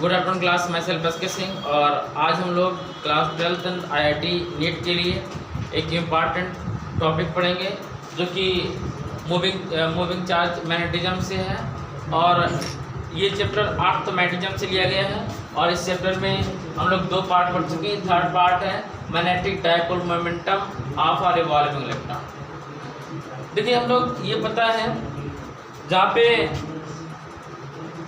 Good afternoon class, मैं self SK Singh. और आज हम लोग class 12th and IIT NEET के लिए एक इम्पॉर्टेंट टॉपिक पढ़ेंगे जो कि मूविंग चार्ज मैग्नेटिज्म से है। और ये चैप्टर 8th मैग्नेटिज्म से लिया गया है। और इस चैप्टर में हम लोग 2 पार्ट पढ़ चुके हैं। थर्ड पार्ट है magnetic dipole momentum of a revolving electron. देखिए, हम लोग ये पता है जहाँ पे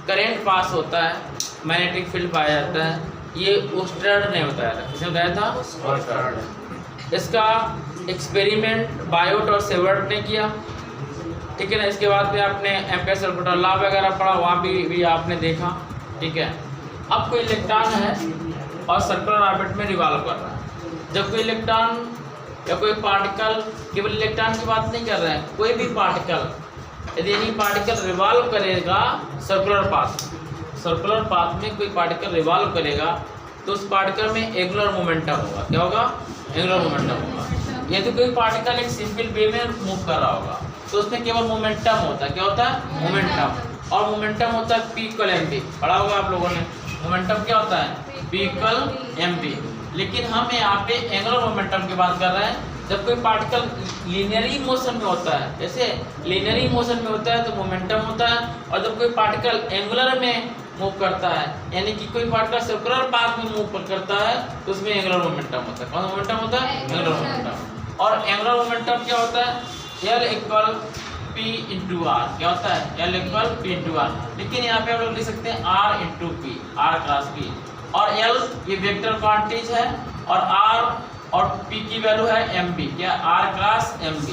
करेंट पास होता है मैग्नेटिक फील्ड पाया जाता है। ये ओस्टर्ड ने बताया था। किसने बताया था? ओस्टर्ड। इसका एक्सपेरिमेंट बायोट और सेवर्ट ने किया, ठीक है ना। इसके बाद में आपने एम्पेयर सर्कुलर लॉ वगैरह पढ़ा, वहाँ भी आपने देखा, ठीक है। अब कोई इलेक्ट्रॉन है और सर्कुलर ऑर्बिट में रिवॉल्व कर रहा है। जब कोई इलेक्ट्रॉन या कोई पार्टिकल, केवल इलेक्ट्रॉन की बात नहीं कर रहे हैं, कोई भी पार्टिकल, यदि एनी पार्टिकल रिवॉल्व करेगा सर्कुलर पाथ में कोई पार्टिकल रिवॉल्व करेगा तो उस पार्टिकल में एंगुलर मोमेंटम होगा। क्या होगा? एंगुलर मोमेंटम होगा। यदि कोई पार्टिकल एक सिंपल वे में मूव कर रहा होगा तो उसमें केवल मोमेंटम होता है। क्या होता है? मोमेंटम। और मोमेंटम होता है P = mv। पढ़ा होगा आप लोगों ने। मोमेंटम क्या होता है? P = mv। लेकिन हम यहाँ पे एंगुलर मोमेंटम की बात कर रहे हैं। जब कोई पार्टिकल लीनियरी मोशन में होता है, जैसे लीनियरी मोशन में होता है तो मोमेंटम होता है। और जब कोई पार्टिकल एंगुलर में मूव करता है, यानी कि कोई पार्टिकल सर्कुलर पाथ में मूव करता है तो उसमें एंगुलर मोमेंटम होता है। कौन सा मोमेंटम होता है? Angular momentum. और एंगुलर मोमेंटम क्या होता है? L = P × R। क्या होता है? L = P × R। लेकिन यहाँ पे हम लोग लिख सकते हैं R × P, R × P। और L ये वेक्टर क्वांटिटीज है और R और P की वैल्यू है mv। क्या? R × mv।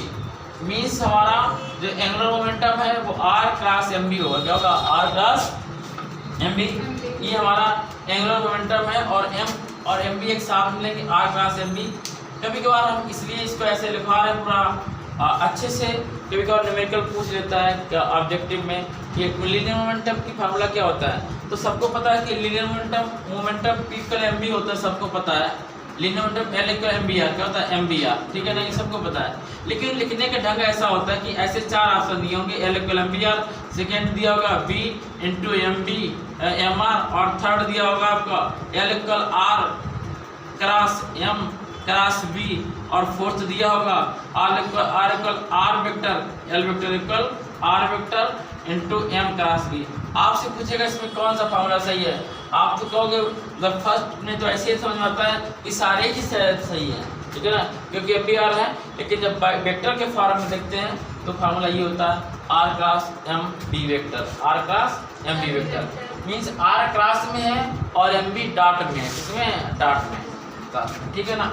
मीन्स हमारा जो एंगुलर मोमेंटम है वो R × mv होगा। क्या होगा? R × mv। ये हमारा एंगुलर मोमेंटम है और m और mv एक साथ मिलेंगे, R × mv। कभी कभार हम इसलिए इसको ऐसे लिखा रहे हैं पूरा अच्छे से, कभी कभार न्यूमेरिकल पूछ लेता है ऑब्जेक्टिव में कि लीनियर मोमेंटम की फार्मूला क्या होता है। तो सबको पता है कि लीनियर मोमेंटम P = mv होता है, सबको पता है। Linear momentum L = mvr। क्या होता है? mvr, ठीक है ना, ये सबको पता है। लेकिन लिखने का ढंग ऐसा होता है कि ऐसे 4 ऑप्शन दिए होंगे। L = mvr, सेकेंड दिया होगा V × mv mr, और थर्ड दिया होगा आपका L = r × m × v, और फोर्थ दिया होगा R = r vector, L vector = r vector × m × v। आपसे पूछेगा इसमें कौन सा फार्मूला सही है, आप तो कहोगे जब फर्स्ट में तो ऐसे ही समझ में आता है कि सारे ही सही है, ठीक है ना, क्योंकि mvr है। लेकिन जब वेक्टर के फॉर्म में देखते हैं तो फार्मूला ये होता है r × mv vector. r × mv vector means r cross में है और mv डॉट में है। किसमें? डॉट में, ठीक है ना।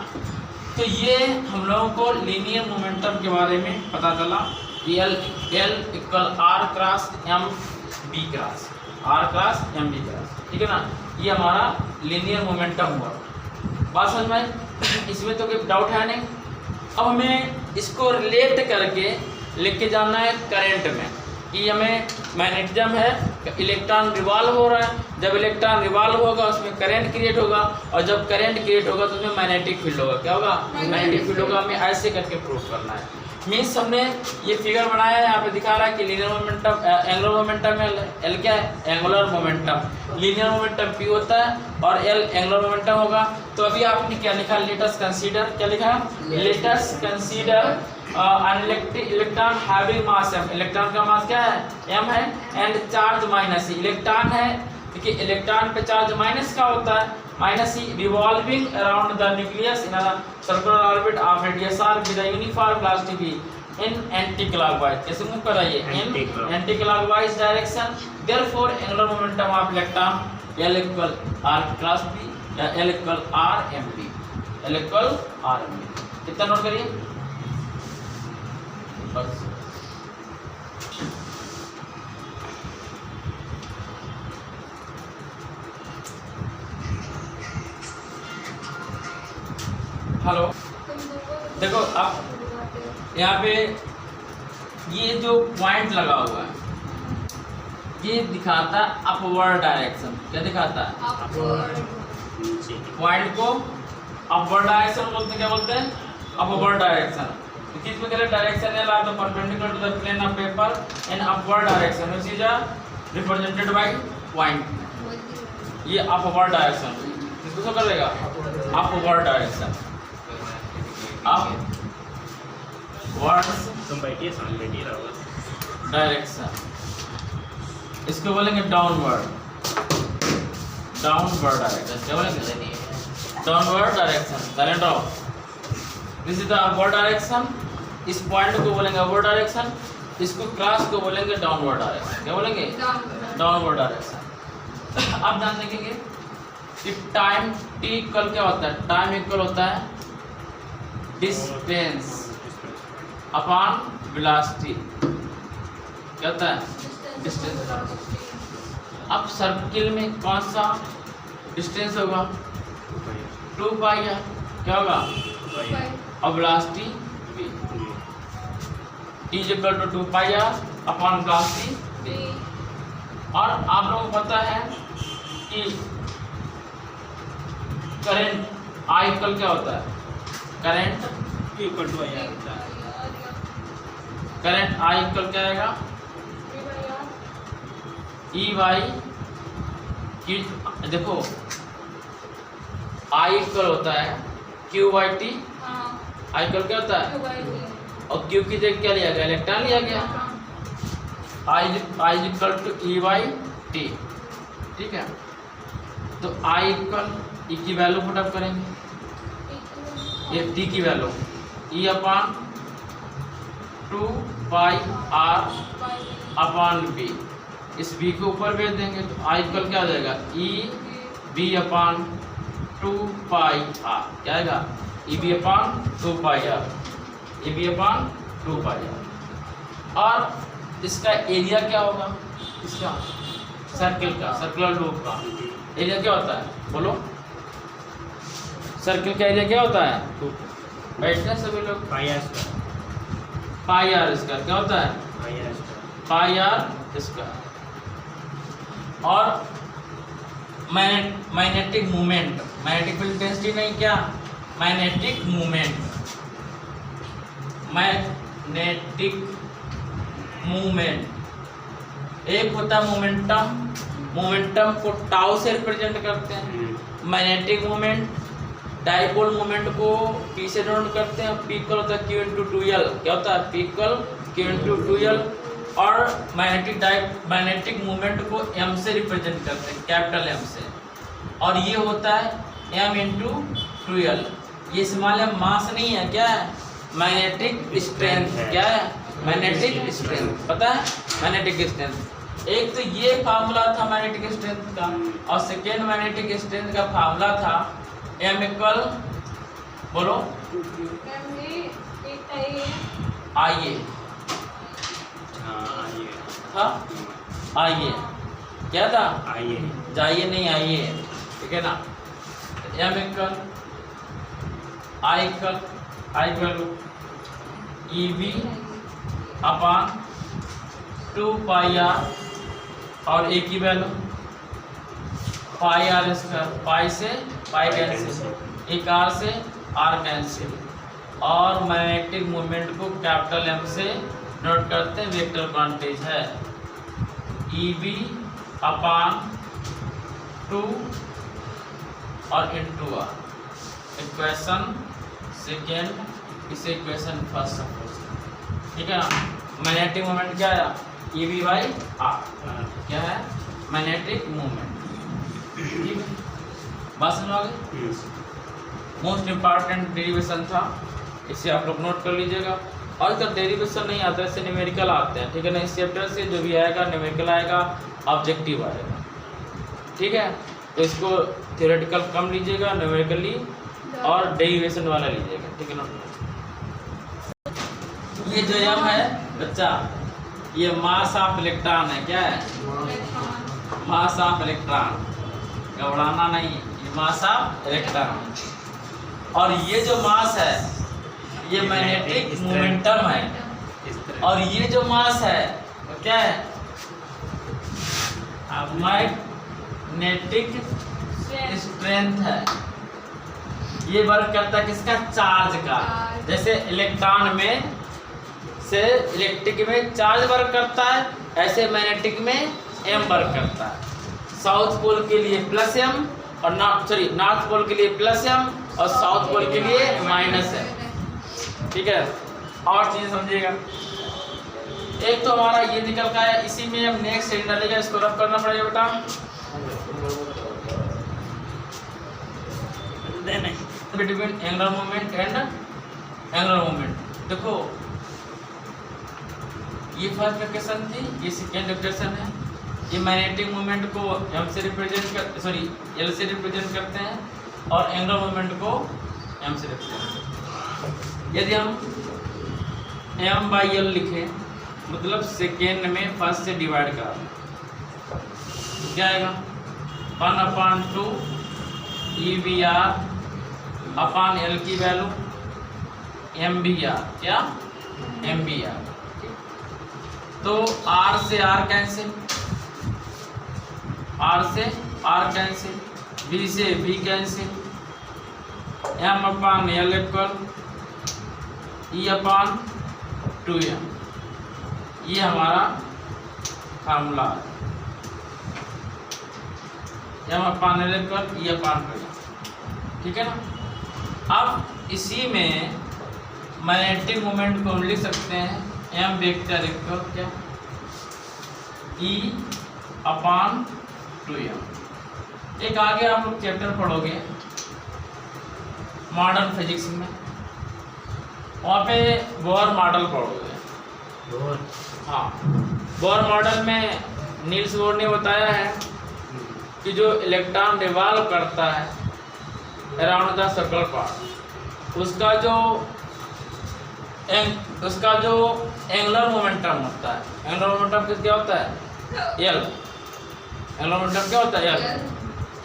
तो ये हम लोगों को लीनियर मोमेंटम के बारे में पता चला। L = r × mv cross, r × mv cross, ठीक है ना। ये हमारा लीनियर मोमेंटम हुआ। बात समझ में? इसमें तो कोई डाउट है नहीं। अब हमें इसको रिलेट करके लेके जाना है करंट में कि हमें मैग्नेटिज्म है, इलेक्ट्रॉन रिवॉल्व हो रहा है। जब इलेक्ट्रॉन रिवॉल्व होगा उसमें करंट क्रिएट होगा, और जब करंट क्रिएट होगा तो उसमें मैग्नेटिक फील्ड होगा। क्या होगा? मैग्नेटिक फील्ड होगा। हमें ऐसे करके प्रूव करना है। मीन्स हमने ये फिगर बनाया है, यहाँ पे दिखा रहा है कि लीनियर मोमेंटम एंगुलर मोमेंटम है, L क्या है? Angular momentum. Linear momentum P होता है और L एंगुलर मोमेंटम होगा। तो अभी आपने क्या लिखा? Let us consider. क्या लिखा? Let us consider electron having mass m। Electron का मास क्या है? m है। And charge -e। इलेक्ट्रॉन है, देखिए इलेक्ट्रॉन पे चार्ज माइनस का होता है, -e, revolving around the nucleus in a circular orbit of radius r with a uniform velocity in anticlockwise. कैसे मूव कर रहा है? In anticlockwise direction. Therefore angular momentum of electron L = r × p या L = r mv। L = r mv। कितना note करिए बस। Hello, देखो अब यहाँ पे ये जो पॉइंट लगा हुआ है ये दिखाता है अपवर्ड डायरेक्शन। क्या दिखाता है? पॉइंट को अपवर्ड डायरेक्शन बोलते हैं। क्या बोलते हैं? Upward direction. किस में डायरेक्शन है? The perpendicular to the plane of paper in upward direction, which is represented by point. ये अपवर्ड डायरेक्शन, इसको क्या करेगा? Upward direction, upward direction. इसको बोलेंगे डाउनवर्ड, डाउनवर्ड डायरेक्शन। क्या बोलेंगे? Downward direction. साइलेंट रहो। This is the upward direction. इस पॉइंट को बोलेंगे अपवर्ड डायरेक्शन, इसको क्रॉस को बोलेंगे डाउनवर्ड डायरेक्शन। क्या बोलेंगे? Downward direction. अब ध्यान देखेंगे कि टाइम टी इक्वल क्या होता है? टाइम इक्वल होता है डिस्टेंस अपॉन वेलोसिटी। क्या होता है? डिस्टेंस। अब सर्किल में कौन सा डिस्टेंस होगा? 2 पाई है। क्या होगा? और velocity t equal to 2 pi R upon velocity. और आप लोगों को पता है कि करंट I इक्वल क्या होता है? करंट इक्वल टू I होता है। करंट I इक्वल क्या आएगा? E by Q। देखो I इक्वल होता है Q by T। I equal क्या होता है? और Q की जगह क्या लिया गया? इलेक्ट्रॉन लिया गया। I equal to E by T। ठीक है, तो I इक्वल E की वैल्यू पुट अप करेंगे, ये T की value E upon 2 pi R upon B। इस B को ऊपर भेज देंगे तो I इक्वल क्या हो जाएगा? E B upon 2 pi R। क्या आएगा? E B upon 2 pi R, E B upon 2 pi R। और इसका एरिया क्या होगा? इसका सर्किल का, सर्कुलर लूप का एरिया क्या होता है? बोलो, सर्किल का एरिया क्या होता है? बैठते हैं सभी लोग। पाई आर स्क्वायर। क्या होता है? पाई आर स्क्वायर। और magnetic movement, magnetic field intensity नहीं, क्या मैग्नेटिक मूवमेंट, मैग्नेटिक मूवमेंट। एक होता है मोमेंटम, मोमेंटम को टाउ से रिप्रेजेंट करते हैं। मैग्नेटिक मूवमेंट, डाइपोल मूवमेंट को P से डिनोट करते हैं। P इक्वल होता है Q इंटू 2L। क्या होता है? P equal Q into 2L। और मैग्नेटिक मूवमेंट को M से रिप्रेजेंट करते हैं, कैपिटल M से। और ये होता है M इंटू 2L। ये स्मॉल m मास नहीं है, क्या है? Magnetic strength. क्या है? Magnetic strength. पता है? Magnetic strength. एक तो ये फार्मूला था मैग्नेटिक स्ट्रेंथ का, और सेकेंड मैग्नेटिक स्ट्रेंथ का फार्मूला था M इक्वल, बोलो, आइए था, आइए क्या था? आइए, जाइए नहीं, आइए। ठीक है ना? M equal I equal EV upon 2 pi R, और A की value pi R square. Pi से पाई कैंसिल, एक R से R कैंसिल। और मैग्नेटिक मूवमेंट को कैपिटल M से नोट करते हैं, वेक्टर क्वांटिटीज है EV अपॉन 2 और इंटू R। इक्वेशन सेकेंड, इसे इक्वेशन फर्स्ट सपोज। ठीक है ना? मैग्नेटिक मूवमेंट क्या है? EV by R। क्या है? Magnetic movement. ठीक है, बात समझोगे? मोस्ट इम्पॉर्टेंट डेरिवेशन था, इसे आप लोग नोट कर लीजिएगा। और इसका डेरिवेशन नहीं आता, इससे न्यूमेरिकल आते हैं। ठीक है ना? इस चैप्टर से जो भी आएगा न्यूमेरिकल आएगा, ऑब्जेक्टिव आएगा। ठीक है, तो इसको थ्योरेटिकल कम लीजिएगा, न्यूमेरिकली और डेरिवेशन वाला लीजिएगा। ठीक है ना? ये जो M है बच्चा, ये मास ऑफ इलेक्ट्रॉन है। क्या है? मास ऑफ इलेक्ट्रॉन। घबराना नहीं, ये मास ऑफ इलेक्ट्रॉन। और ये जो मास है ये मैग्नेटिक मोमेंटम है। और ये जो मास है वो क्या है? मैग्नेटिक स्ट्रेंथ है। ये वर्क करता है किसका? चार्ज का। जैसे इलेक्ट्रॉन में से इलेक्ट्रिक में चार्ज वर्क करता है, ऐसे मैग्नेटिक में M वर्क करता है। साउथ पोल के लिए +m और नॉर्थ पोल के लिए +m और साउथ पोल के लिए -m। ठीक है, और चीज समझिएगा। एक तो हमारा ये निकल का है, इसी में अब नेक्स्ट सेकंड डालेगा, इसको रफ करना पड़ेगा बेटा। Between angular moment and angular moment. देखो ये फर्स्ट इक्वेशन थी, ये सेकंड इक्वेशन है। ये मैग्नेटिक मोमेंट को m से रिप्रेजेंट कर L से रिप्रेजेंट करते हैं और एंगुलर मोमेंट को m से रिप्रेजेंट करते हैं। यदि हम m/L लिखें, मतलब सेकेंड में फर्स्ट से डिवाइड करा, क्या आएगा 1/2 EVR अपॉन L की वैल्यू MVR, क्या MVR। तो R से R कैंसिल, R से R कैंसिल, B से B cancel, M/L equal E/2m। ये हमारा फार्मूला है, M/L इक्वल E/2m। ठीक है ना। अब इसी में मैग्नेटिक मोमेंट को हम लिख सकते हैं m वेक्टर इक्वल क्या E/2m। एक आगे आप लोग चैप्टर पढ़ोगे मॉडर्न फिजिक्स में, वहाँ पे बोर मॉडल पढ़ोगे। हाँ, बोर मॉडल में नील्स बोर ने बताया है कि जो इलेक्ट्रॉन रिवॉल्व करता है अराउंड द सर्कल पार्ट, उसका जो एंगुलर मोमेंटम होता है, एंगुलर मोमेंटम क्या होता है L। एंगुलर मोमेंटम क्या होता है L।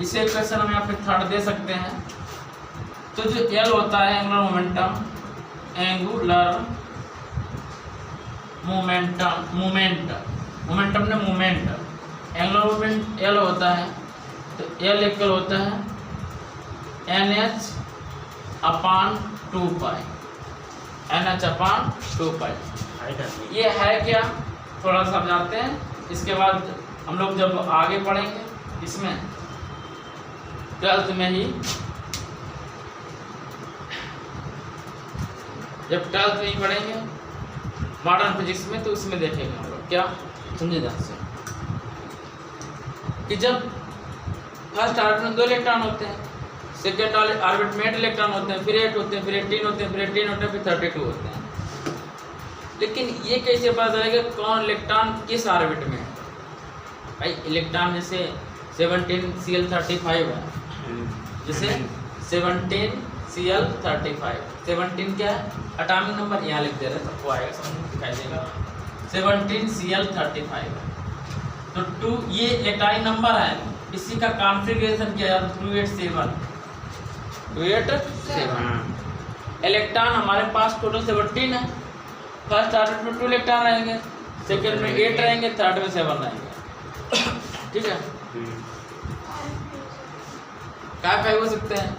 इसे इक्वेशन हम यहाँ पे थर्ड दे सकते हैं। तो जो L होता है एंगुलर मोमेंटम, एंगुलर मोमेंटम ने मोमेंट, एंगुलर मोमेंट L होता है। तो L इक्वल होता है NH/2π, NH/2π। ये है क्या, थोड़ा समझाते हैं, इसके बाद हम लोग जब आगे पढ़ेंगे इसमें 12th में ही, जब 12th में ही पढ़ेंगे मॉडर्न फिजिक्स में, तो उसमें देखेंगे हम लोग क्या समझे ध्यान से कि जब फर्स्ट ऑर्बिट में 2 इलेक्ट्रॉन होते हैं, सेकेंड ऑर्बिट में 8 इलेक्ट्रॉन होते हैं, फिर 8 होते हैं, फिर 18 होते हैं, फिर 18 होते हैं, फिर 32 होते हैं। लेकिन ये कैसे पता चलेगा कौन इलेक्ट्रॉन किस ऑर्बिट में है? भाई इलेक्ट्रॉन जैसे 17Cl35 है, जैसे 17Cl35, 17 क्या है एटॉमिक नंबर, यहाँ लिख दे रहे हैं, सबको आएगा समझ में, दिखाई देगा 17Cl35 है। तो 2 ये एटॉमिक नंबर है, इसी का कॉन्फ़िगरेशन क्या है 287। इलेक्ट्रॉन हमारे पास टोटल 17 है। फर्स्ट ऑर्बिट में 2 इलेक्ट्रॉन रहेंगे, सेकेंड में 8 रहेंगे, थर्ड में 7 रहेंगे। ठीक है, क्या हो सकते हैं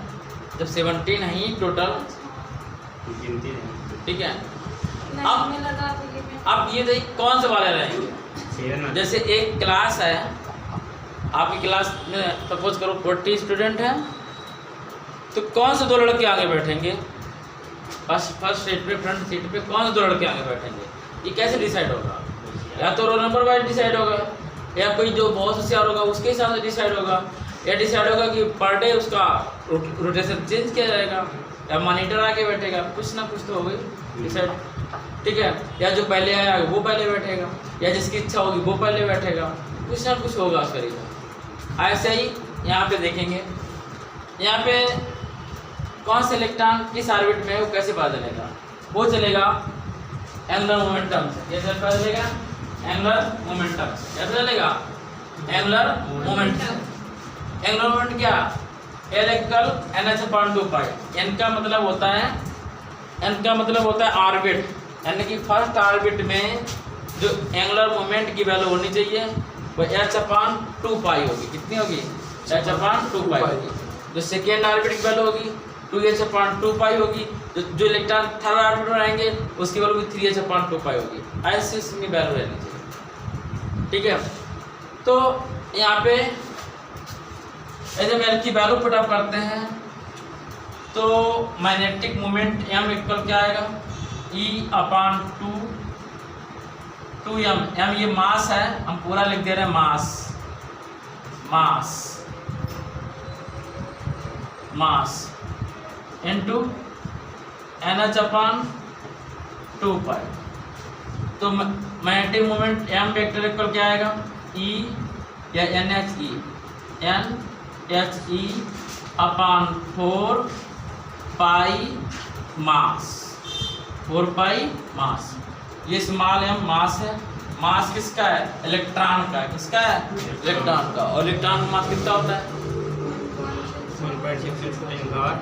जब 17 है ही टोटल। ठीक है, अब ये देखिए कौन से वाले रहेंगे। जैसे एक क्लास है, आपकी क्लास में सपोज करो 40 स्टूडेंट हैं, तो कौन से 2 लड़के आगे बैठेंगे फर्स्ट सीट पे, फ्रंट सीट पे कौन से 2 लड़के आगे बैठेंगे? ये कैसे डिसाइड होगा? या तो रोल नंबर वाइज डिसाइड होगा, या कोई जो बहुत होशियार होगा उसके हिसाब से डिसाइड होगा, या डिसाइड होगा कि पर डे उसका रोटेशन चेंज किया जाएगा, या मॉनिटर आके बैठेगा, कुछ ना कुछ तो होगा डिसाइड। ठीक है, या जो पहले आया वो पहले बैठेगा, या जिसकी इच्छा होगी वो पहले बैठेगा, कुछ ना कुछ होगा उसका रीजन। ऐसे ही यहाँ पे देखेंगे, यहाँ पे कौन से इलेक्ट्रॉन किस ऑर्बिट में है वो कैसे पता चलेगा? वो चलेगा एंगुलर मोमेंटम से। कैसे पता चलेगा? एंगुलर मोमेंटम से। कैसे चलेगा? एंगुलर मोमेंट से। एंगुलर मोमेंट क्या? L equal NH/2π। n का मतलब होता है ऑर्बिट, यानी कि फर्स्ट ऑर्बिट में जो एंगुलर मोमेंट की वैल्यू होनी चाहिए वो H/2π होगी। कितनी होगी? H/2π होगी। जो सेकेंड ऑर्बिट की वैल्यू होगी 2H/2π होगी। जो इलेक्ट्रॉन थर्ड ऑर्बिट में रहेंगे उसकी वैल्यू भी 3H/2π होगी। ऐसे इसमें वैल्यू रहनी चाहिए। ठीक है, तो यहाँ पे जब एल की वैल्यू पुटअप करते हैं तो मैग्नेटिक मोमेंट एम इक्वल क्या आएगा, E/2 एम ये मास है, हम पूरा लिख दे रहे हैं मास इनटू NH/2π। तो magnetic moment M vector equal क्या आएगा, E या NHE/4π मास। ये स्मॉल एम मास है। मास किसका है, इलेक्ट्रॉन का। किसका है, इलेक्ट्रॉन का। और इलेक्ट्रॉन का मास कितना होता है, 1.6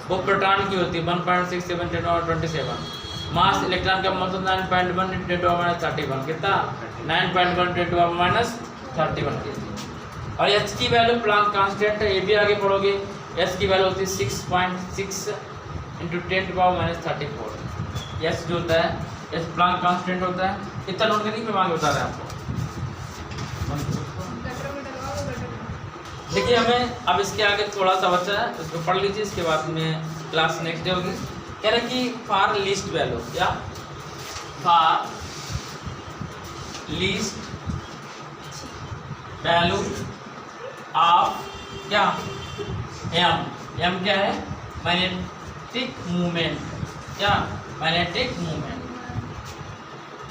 वो प्रोटॉन की होती है 1.67 × 10⁻27। मास इलेक्ट्रॉन का मतलब 9.1 × 10⁻31 कितना, 9.1 × 10⁻31 kg। और एच की वैल्यू प्लांक कांस्टेंट है, ये भी आगे पढ़ोगे। एच की वैल्यू होती है 6.6 × 10⁻34। एच जो होता है, एच प्लांक कांस्टेंट होता है। इतना नोट करके मैं आगे बता रहा हूँ आपको। देखिए हमें अब इसके आगे थोड़ा सा बचा है, उसको पढ़ लीजिए, इसके बाद में क्लास नेक्स्ट डे होगी। कह रहे कि फॉर लीस्ट वैल्यू, क्या, फॉर लीस्ट वैल्यू ऑफ क्या, एम क्या है, मैग्नेटिक मूवमेंट। क्या, मैग्नेटिक मूवमेंट।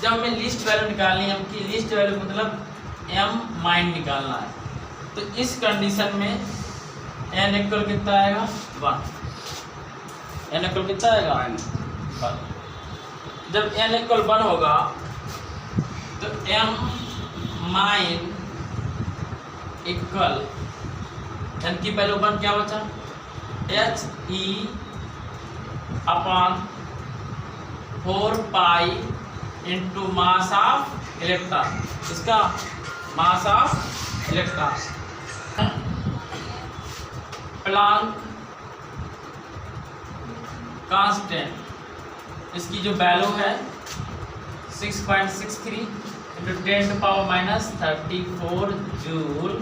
जब हमें लिस्ट वैल्यू निकालनी है, एम की लिस्ट वैल्यू मतलब एम माइन निकालना है, तो इस कंडीशन में एन इक्वल कितना आएगा, 1। एन इक्वल कितना आएगा, 1। जब एन इक्वल 1 होगा तो एम माइन इक्वल, एन की वैल्यू 1 क्या बचा, HE/4π into mass of electron. इसका mass of electron. Planck constant, इसकी जो वैल्यू है 6.63 × 10⁻34 जूल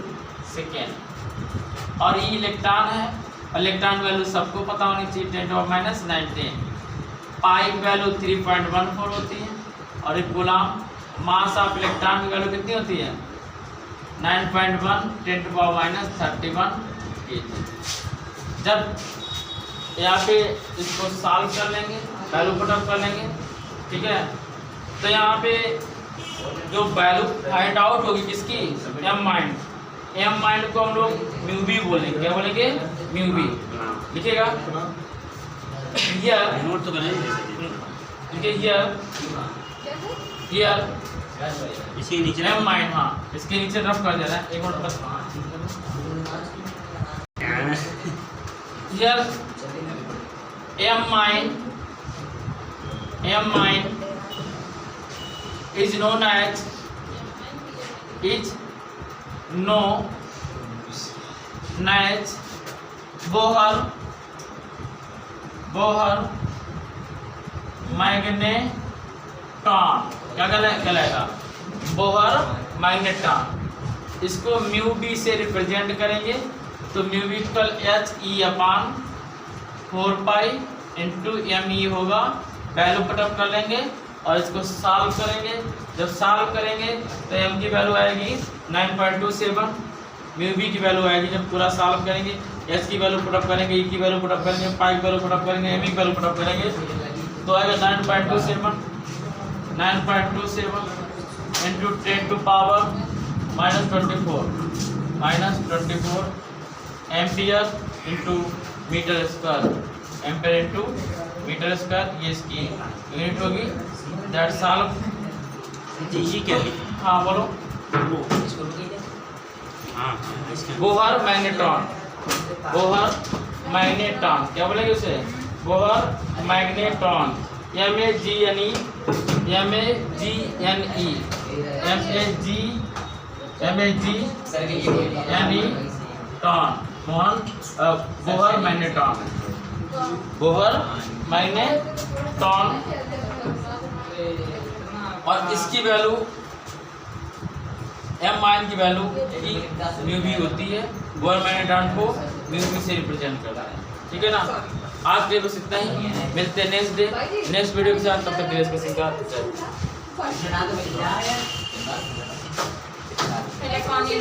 सेकेंड। और ये इलेक्ट्रॉन है, इलेक्ट्रॉन वैल्यू सबको पता होनी चाहिए, 10⁻19। पाई वैल्यू 3.14 होती है। और एक गुलाम मास ऑफ इलेक्ट्रॉन की वैल्यू कितनी होती है, 9.1 10⁻31 kg। जब यहाँ पे इसको सॉल्व कर लेंगे, वैल्यू पुटअप कर लेंगे, ठीक है, तो यहाँ पे जो वैल्यू फाइंड आउट होगी किसकी, एम माइंड को हम लोग म्यू बी बोलेंगे। क्या बोलेंगे, म्यू बी। लिखिएगा नोट तो करें, हियर इसके नीचे एम माइंड, हाँ इसके नीचे रफ कर देना है, एक मिनट बस। Here M mind is known as Bohr magnetron. क्या कहलाएगा, बोहर मैग्नेट्रॉन। इसको म्यू बी से रिप्रेजेंट करेंगे, तो mu B equal HE/4π into ME होगा। वैल्यू पुटअप कर लेंगे और इसको सॉल्व करेंगे। जब सॉल्व करेंगे तो m की वैल्यू आएगी 9.27, म्यू बी की वैल्यू आएगी। जब पूरा सॉल्व करेंगे, s की वैल्यू पुटअप करेंगे, e की वैल्यू पुटअप करेंगे, पाई की वैल्यू पुटअप करेंगे, m की वैल्यू पुटअप करेंगे, तो आएगा 9.27 into 10⁻24 ampere into metre square, ampere into metre square, ये इसकी यूनिट होगी। That solve. ये क्या है, हाँ बोलो। बोहर मैग्नेट्रॉन, क्या बोलेंगे उसे, Bohr magnetron. MAGNE Bohr magnetron. और इसकी वैल्यू एम आयन की वैल्यू की म्यू भी होती है, गवर्नमेंट डांट को म्यू भी से रिप्रेजेंट करता है। ठीक है ना, आज के लिए बस इतना ही, मिलते हैं नेक्स्ट डे नेक्स्ट वीडियो के साथ, तब तक के लिए इसका पानी